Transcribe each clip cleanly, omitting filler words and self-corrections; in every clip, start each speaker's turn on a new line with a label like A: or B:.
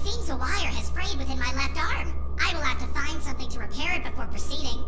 A: seems a wire has frayed within my left arm. I will have to find something to repair it before proceeding.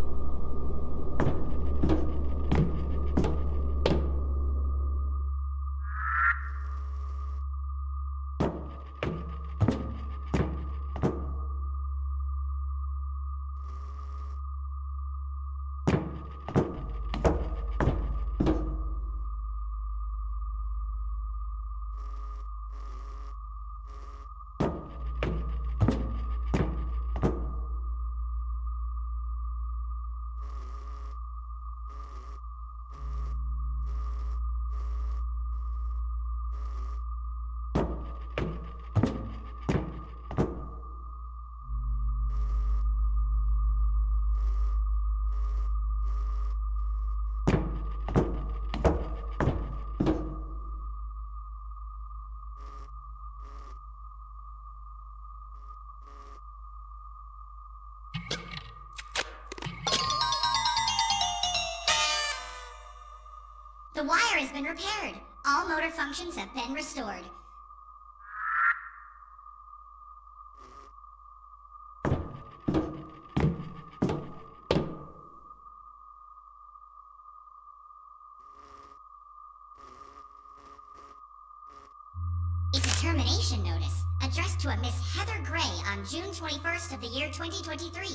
A: The wire has been repaired. All motor functions have been restored. It's a termination notice, addressed to a Miss Heather Gray on June 21st of the year 2023.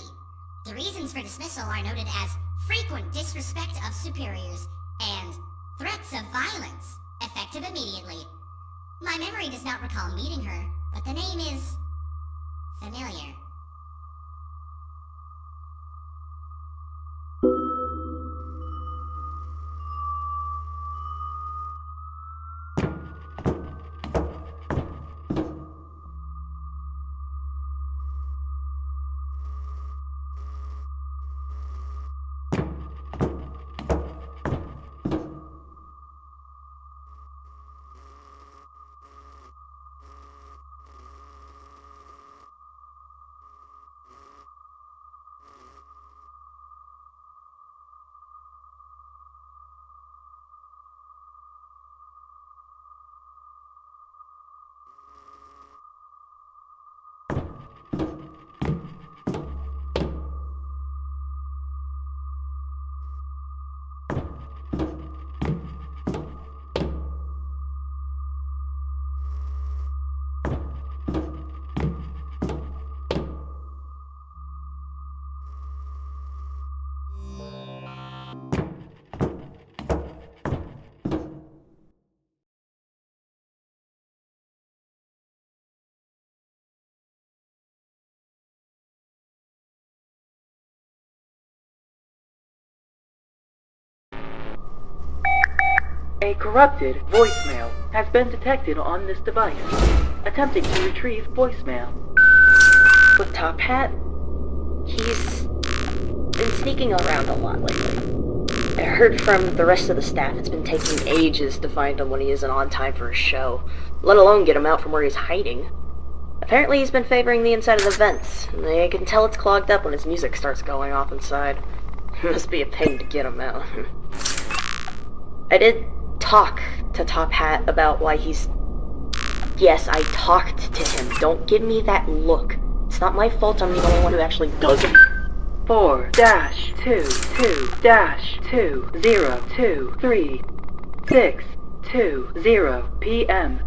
A: The reasons for dismissal are noted as frequent disrespect of superiors and threats of violence, effective immediately. My memory does not recall meeting her, but the name is familiar.
B: A corrupted voicemail has been detected on this device. Attempting to retrieve voicemail.
C: With Top Hat, he's been sneaking around a lot lately. I heard from the rest of the staff it's been taking ages to find him when he isn't on time for a show, let alone get him out from where he's hiding. Apparently he's been favoring the inside of the vents, and I can tell it's clogged up when his music starts going off inside. Must be a pain to get him out. I did talk to Top Hat about why he's... Yes, I talked to him. Don't give me that look. It's not my fault I'm the only one who actually does it.
B: 4-22-2023620 p.m.